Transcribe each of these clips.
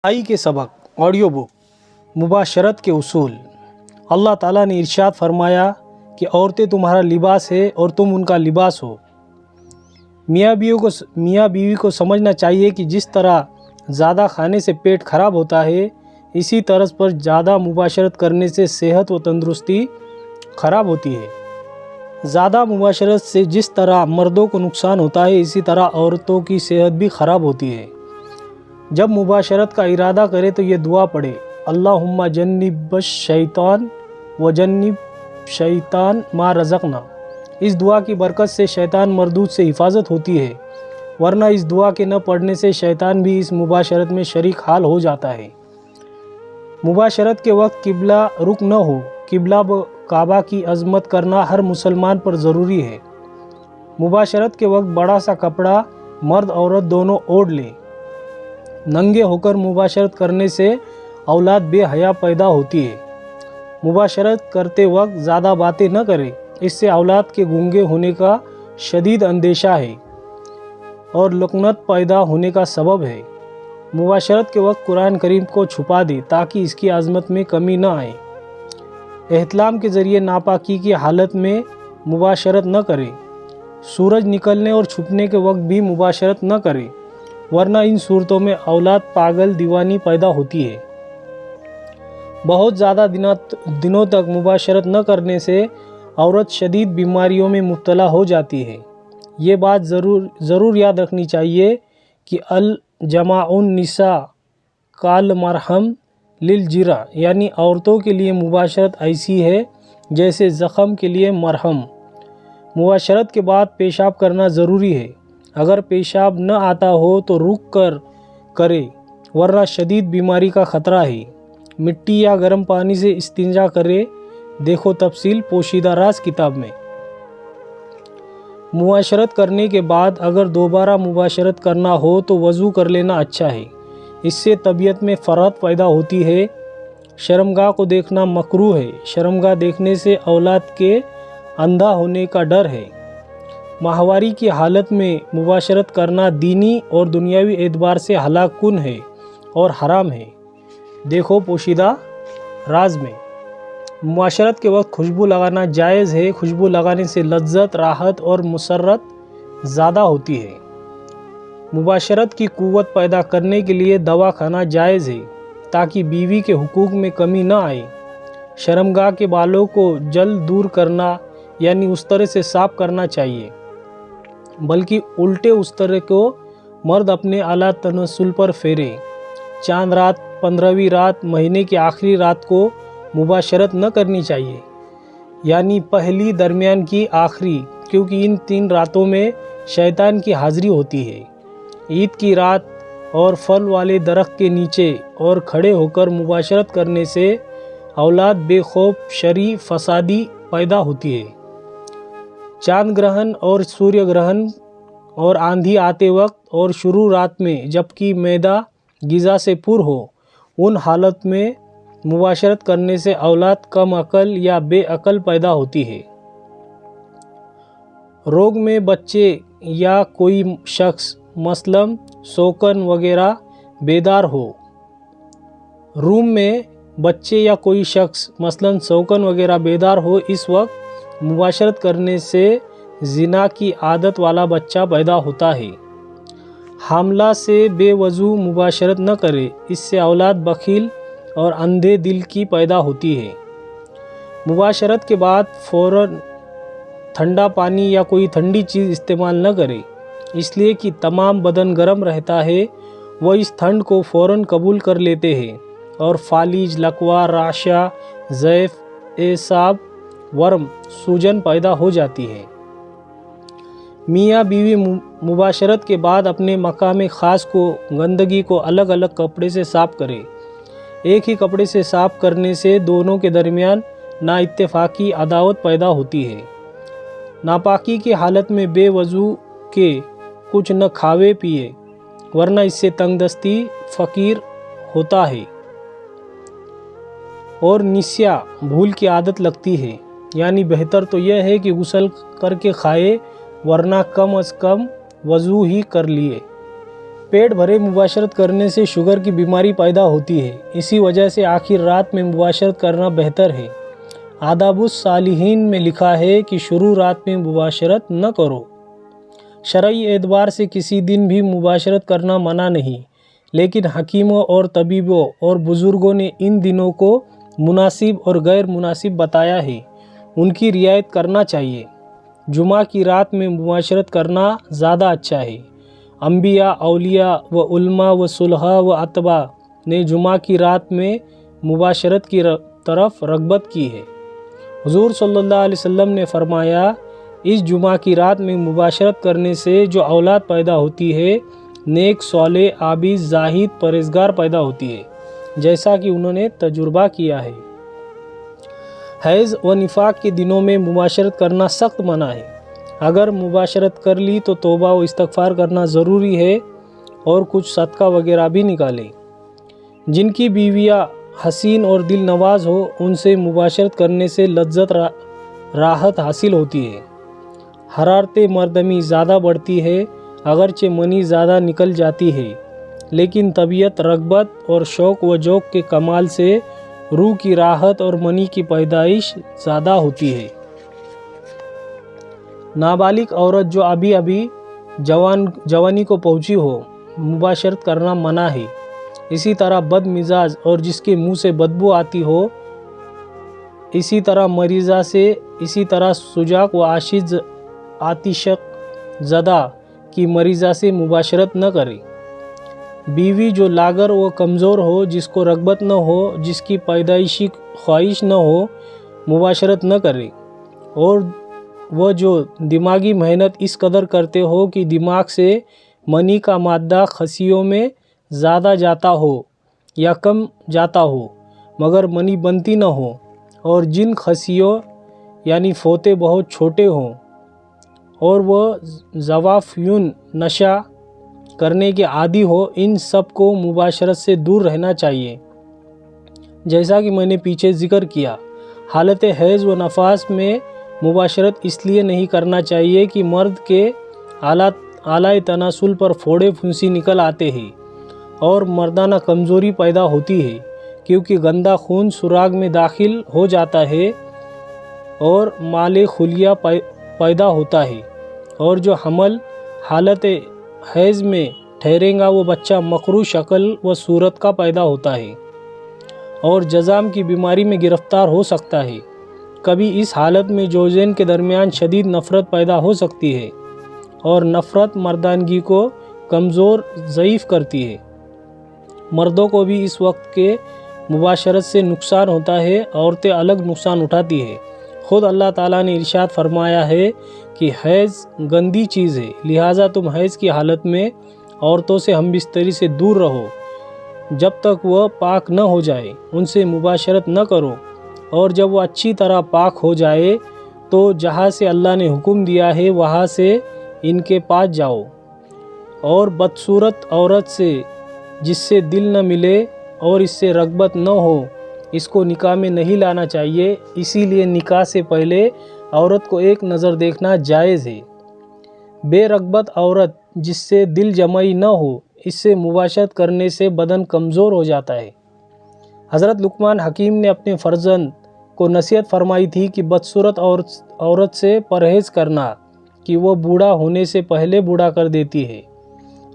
आई के सबक audio book मुबाशरत के उसूल। अल्लाह ताला ने इरशाद फरमाया कि औरतें तुम्हारा लिबास है और तुम उनका लिबास हो। मियाँ बीवी को समझना चाहिए कि जिस तरह ज़्यादा खाने से पेट खराब होता है, इसी तरह पर ज़्यादा मुबाशरत करने से सेहत व तंदुरुस्ती ख़राब होती है। ज़्यादा मुबाशरत से जिस तरह मर्दों को नुकसान होता है, इसी तरह औरतों की सेहत भी ख़राब होती है। जब मुबाशरत का इरादा करे तो ये दुआ पढ़े, अल्लाहुम्मा जन्निब शैतान व जन्निब शैतान मा रज़क़ना। इस दुआ की बरकत से शैतान मरदूद से हिफाजत होती है, वरना इस दुआ के न पढ़ने से शैतान भी इस मुबाशरत में शरीक हाल हो जाता है। मुबाशरत के वक्त किबला रुख न हो। किबला व काबा की अज़मत करना हर मुसलमान पर ज़रूरी है। मुबाशरत के वक्त बड़ा सा कपड़ा मर्द औरत दोनों ओढ़ ले। नंगे होकर मुबाशरत करने से औलाद बेहया पैदा होती है। मुबाशरत करते वक्त ज़्यादा बातें न करें, इससे औलाद के गूंगे होने का शदीद अंदेशा है और लकनत पैदा होने का सबब है। मुबाशरत के वक्त कुरान करीम को छुपा दे ताकि इसकी आज़मत में कमी न आए। एहतलाम के ज़रिए नापाकी की हालत में मुबाशरत न करें। सूरज निकलने और छुपने के वक्त भी मुबाशरत न करें, वरना इन सूरतों में औलाद पागल दीवानी पैदा होती है। बहुत ज़्यादा दिनों तक मुबाशरत न करने से औरत शदीद बीमारियों में मुब्तला हो जाती है। ये बात ज़रूर याद रखनी चाहिए कि अल जमाउन निसा काल मरहम लिल जिरा, यानी औरतों के लिए मुबाशरत ऐसी है जैसे ज़ख़म के लिए मरहम। मुबाशरत के बाद पेशाब करना ज़रूरी है। अगर पेशाब न आता हो तो रुक कर करे, वरना शदीद बीमारी का ख़तरा है। मिट्टी या गर्म पानी से इस्तिंजा करे, देखो तफसील पोशीदा राज किताब में। मुबाशरत करने के बाद अगर दोबारा मुबाशरत करना हो तो वज़ू कर लेना अच्छा है, इससे तबीयत में फ़राहत पैदा होती है। शर्मगाह को देखना मकरूह है। शर्मगाह देखने से औलाद के अंधा होने का डर है। माहवारी की हालत में मुबाशरत करना दीनी और दुनियावी एतबार से हलाकुन है और हराम है, देखो पोशीदा राज में। मुबाशरत के वक्त खुशबू लगाना जायज़ है। खुशबू लगाने से लज्जत, राहत और मुसर्रत ज़्यादा होती है। मुबाशरत की कुव्वत पैदा करने के लिए दवा खाना जायज़ है ताकि बीवी के हुकूक में कमी न आए। शर्मगाह के बालों को जल्द दूर करना, यानी उस तरह से साफ़ करना चाहिए, बल्कि उल्टे उस तरह को मर्द अपने आला तनस्सुल पर फेरे। चांद रात, 15वीं रात, महीने की आखिरी रात को मुबाशरत न करनी चाहिए, यानी पहली, दरमियान की, आखिरी, क्योंकि इन 3 रातों में शैतान की हाज़िरी होती है। ईद की रात और फल वाले दरख्त के नीचे और खड़े होकर मुबाशरत करने से औलाद बेखौफ, शरी, फसादी पैदा होती है। चांद ग्रहण और सूर्य ग्रहण और आंधी आते वक्त और शुरू रात में, जबकि मैदा ग़िज़ा से पुर हो, उन हालत में मुबाशरत करने से औलाद कम अकल या बेअकल पैदा होती है। रोग में बच्चे या कोई शख्स मसलन शौकन वगैरह बेदार हो। रूम में बच्चे या कोई शख्स मसलन शौकन वगैरह बेदार हो, इस वक्त मुबाशरत करने से ज़िना की आदत वाला बच्चा पैदा होता है। हामला से बेवजू मुबाशरत न करे, इससे औलाद बखील और अंधे दिल की पैदा होती है। मुबाशरत के बाद फ़ौरन ठंडा पानी या कोई ठंडी चीज़ इस्तेमाल न करे, इसलिए कि तमाम बदन गर्म रहता है। वह इस ठंड को फ़ौरन कबूल कर लेते हैं और फालिज, लकवा, राशा, ज़ैफ़, एसाब, वर्म, सूजन पैदा हो जाती है। मियाँ बीवी मुबाशरत के बाद अपने मकाम ख़ास को, गंदगी को अलग अलग कपड़े से साफ़ करें। एक ही कपड़े से साफ़ करने से दोनों के दरमियान नाइत्तेफाकी, अदावत पैदा होती है। नापाकी की हालत में बेवजू के कुछ न खावे पिए, वरना इससे तंगदस्ती, फ़कीर होता है और निस्या, भूल की आदत लगती है। यानी बेहतर तो यह है कि गुस्ल करके खाए, वरना कम अज़ कम वज़ू ही कर लिए। पेट भरे मुबाशरत करने से शुगर की बीमारी पैदा होती है। इसी वजह से आखिर रात में मुबाशरत करना बेहतर है। आदाबुस सालिहीन में लिखा है कि शुरू रात में मुबाशरत न करो। शरई एतबार से किसी दिन भी मुबाशरत करना मना नहीं, लेकिन हकीमों और तबीबों और बुज़ुर्गों ने इन दिनों को मुनासिब और गैर मुनासिब बताया है, उनकी रियायत करना चाहिए। जुमा की रात में मुबाशरत करना ज़्यादा अच्छा है। अंबिया, औलिया व उलमा व सुलहा व अतबा ने जुमा की रात में मुबाशरत की तरफ रग़बत की है। हुज़ूर सल्लल्लाहु अलैहि वसल्लम ने फरमाया, इस जुमा की रात में मुबाशरत करने से जो औलाद पैदा होती है, नेक, सौले, आबिद, जाहिद, परहेज़गार पैदा होती है, जैसा कि उन्होंने तजुर्बा किया है। हैज़ व निफाक के दिनों में मुबाशरत करना सख्त मना है। अगर मुबाशरत कर ली तो तौबा व इस्तग़फ़ार करना ज़रूरी है और कुछ सदका वगैरह भी निकालें। जिनकी बीवियाँ हसीन और दिल नवाज हो, उनसे मुबाशरत करने से लज्जत राहत हासिल होती है। हरारत मर्दमी ज़्यादा बढ़ती है, अगरचे मनी ज़्यादा निकल जाती है, लेकिन तबीयत, रग़बत और शौक़ व ज़ौक़ के कमाल से रूह की राहत और मनी की पैदाइश ज़्यादा होती है। नाबालिग औरत जो अभी अभी जवानी को पहुँची हो, मुबाशरत करना मना है। इसी तरह बदमिजाज और जिसके मुंह से बदबू आती हो, इसी तरह मरीज़ा से, इसी तरह सुजाक व आतिशक ज़दा की मरीज़ा से मुबाशरत न करे। बीवी जो लागर व कमज़ोर हो, जिसको रग़बत न हो, जिसकी पैदाइशी ख्वाहिश न हो, मुबाशरत न करे। और वह जो दिमागी मेहनत इस कदर करते हो कि दिमाग से मनी का मादा खसियों में ज़्यादा जाता हो या कम जाता हो, मगर मनी बनती न हो, और जिन खसियों यानी फोते बहुत छोटे हों और वह ज़वाफ़युन नशा करने के आदी हो, इन सब को मुबाशरत से दूर रहना चाहिए। जैसा कि मैंने पीछे ज़िक्र किया, हालत हैज़ व नफास में मुबाशरत इसलिए नहीं करना चाहिए कि मर्द के आलाए तनासुल पर फोड़े फुंसी निकल आते हैं और मर्दाना कमज़ोरी पैदा होती है, क्योंकि गंदा खून सुराग में दाखिल हो जाता है और माले खुलिया पैदा होता है, और जो हमल हालत हैज़ में ठहरेगा वो बच्चा मकरू शक्ल व सूरत का पैदा होता है और जज़ाम की बीमारी में गिरफ़्तार हो सकता है। कभी इस हालत में जोज़ेन के दरमियान शदीद नफ़रत पैदा हो सकती है और नफ़रत मर्दानगी को कमज़ोर ज़ईफ़ करती है। मर्दों को भी इस वक्त के मुबाशरत से नुकसान होता है, औरतें अलग नुकसान उठाती है। ख़ुद अल्लाह ताला ने इरशाद फरमाया है कि हैज़ गंदी चीज़ है, लिहाजा तुम हैज़ की हालत में औरतों से हमबिस्तरी से दूर रहो जब तक वह पाक न हो जाए, उनसे मुबाशरत न करो, और जब वह अच्छी तरह पाक हो जाए तो जहाँ से अल्लाह ने हुक्म दिया है वहाँ से इनके पास जाओ। और बदसूरत औरत से जिससे दिल न मिले और इससे रग़बत न हो, इसको निकाह में नहीं लाना चाहिए। इसीलिए निकाह से पहले औरत को एक नज़र देखना जायज़ है। बेरग़बत औरत जिससे दिल जमाई न हो, इससे मुबाशरत करने से बदन कमज़ोर हो जाता है। हज़रत लुक़मान हकीम ने अपने फ़र्ज़ंद को नसीहत फरमाई थी कि बदसूरत औरत से परहेज़ करना, कि वो बूढ़ा होने से पहले बूढ़ा कर देती है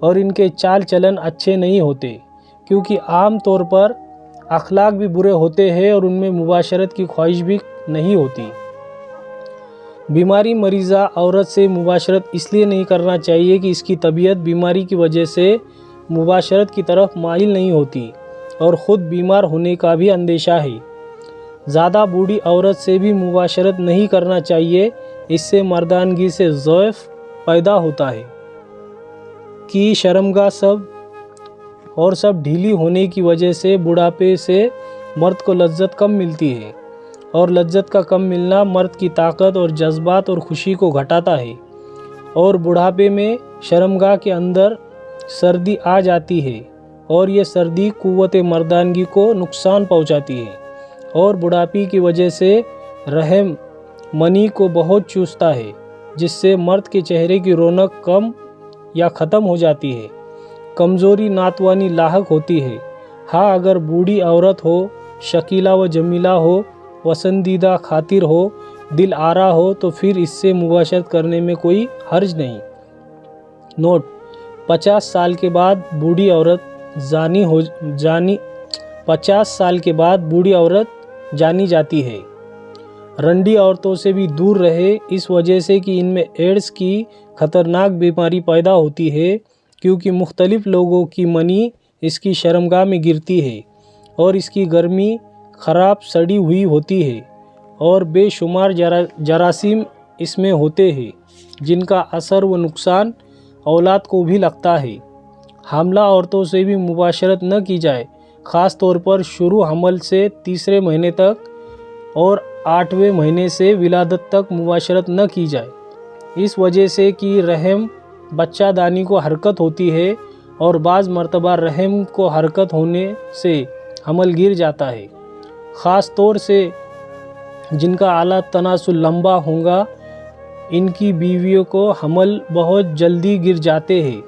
और इनके चाल चलन अच्छे नहीं होते, क्योंकि आम तौर पर अखलाक भी बुरे होते हैं और उनमें मुबाशरत की ख्वाहिश भी नहीं होती। बीमारी मरीज़ा औरत से मुबाशरत इसलिए नहीं करना चाहिए कि इसकी तबीयत बीमारी की वजह से मुबाशरत की तरफ माइल नहीं होती और ख़ुद बीमार होने का भी अंदेशा है। ज़्यादा बूढ़ी औरत से भी मुबाशरत नहीं करना चाहिए, इससे मर्दानगी से ज़ौफ़ पैदा होता है कि शर्मगाह सब ढीली होने की वजह से बुढ़ापे से मर्द को लज्जत कम मिलती है, और लज्जत का कम मिलना मर्द की ताकत और जज्बात और खुशी को घटाता है, और बुढ़ापे में शर्मगाह के अंदर सर्दी आ जाती है और ये सर्दी कुव्वत मर्दानगी को नुकसान पहुंचाती है, और बुढ़ापे की वजह से रहम मनी को बहुत चूसता है, जिससे मर्द के चेहरे की रौनक कम या ख़त्म हो जाती है। कमज़ोरी नातवानी लाहक होती है। हाँ, अगर बूढ़ी औरत हो, शकीला व जमीला हो, पसंदीदा खातिर हो, दिल आरा हो तो फिर इससे मुबाशरत करने में कोई हर्ज नहीं। नोट: 50 साल के बाद बूढ़ी औरत 50 साल के बाद बूढ़ी औरत जानी जाती है। रंडी औरतों से भी दूर रहे, इस वजह से कि इनमें एड्स की ख़तरनाक बीमारी पैदा होती है, क्योंकि मुख्तलिफ़ लोगों की मनी इसकी शर्मगाह में गिरती है और इसकी गर्मी ख़राब सड़ी हुई होती है और बेशुमार जरासीम इसमें होते हैं जिनका असर व नुकसान औलाद को भी लगता है। हामला औरतों से भी मुबाशरत न की जाए, ख़ास तौर पर शुरू हमल से तीसरे महीने तक और 8वें महीने से विलादत तक मुबाशरत न की जाए, इस वजह से कि रहम बच्चादानी को हरकत होती है और बाज़ मरतबा रहम को हरकत होने से हमल गिर जाता है। ख़ास तौर से जिनका आला तनासुल लंबा होगा, इनकी बीवियों को हमल बहुत जल्दी गिर जाते हैं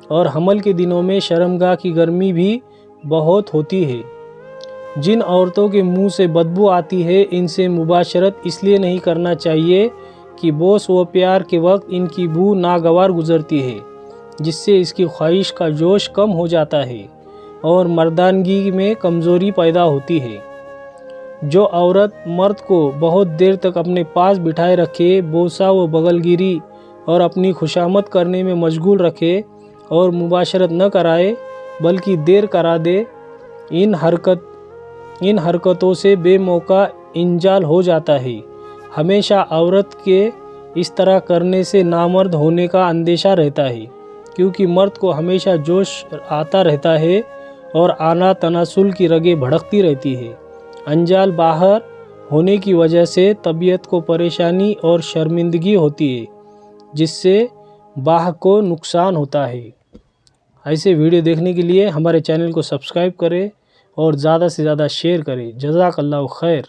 और हमल के दिनों में शर्मगाह की गर्मी भी बहुत होती है। जिन औरतों के मुंह से बदबू आती है, इनसे मुबाशरत इसलिए नहीं करना चाहिए कि बोस व प्यार के वक्त इनकी बू नागवार गुजरती है, जिससे इसकी ख्वाहिश का जोश कम हो जाता है और मर्दानगी में कमज़ोरी पैदा होती है। जो औरत मर्द को बहुत देर तक अपने पास बिठाए रखे, बोसा व बगलगिरी और अपनी खुशामद करने में मशगूल रखे और मुबाशरत न कराए बल्कि देर करा दे, इन हरकतों से बेमौका इंजाल हो जाता है। हमेशा औरत के इस तरह करने से नामर्द होने का अंदेशा रहता है, क्योंकि मर्द को हमेशा जोश आता रहता है और आला तनासुल की रगें भड़कती रहती है। अंजाल बाहर होने की वजह से तबीयत को परेशानी और शर्मिंदगी होती है, जिससे बाह को नुकसान होता है। ऐसे वीडियो देखने के लिए हमारे चैनल को सब्सक्राइब करें और ज़्यादा से ज़्यादा शेयर करें। जज़ाकल्लाहु खैर।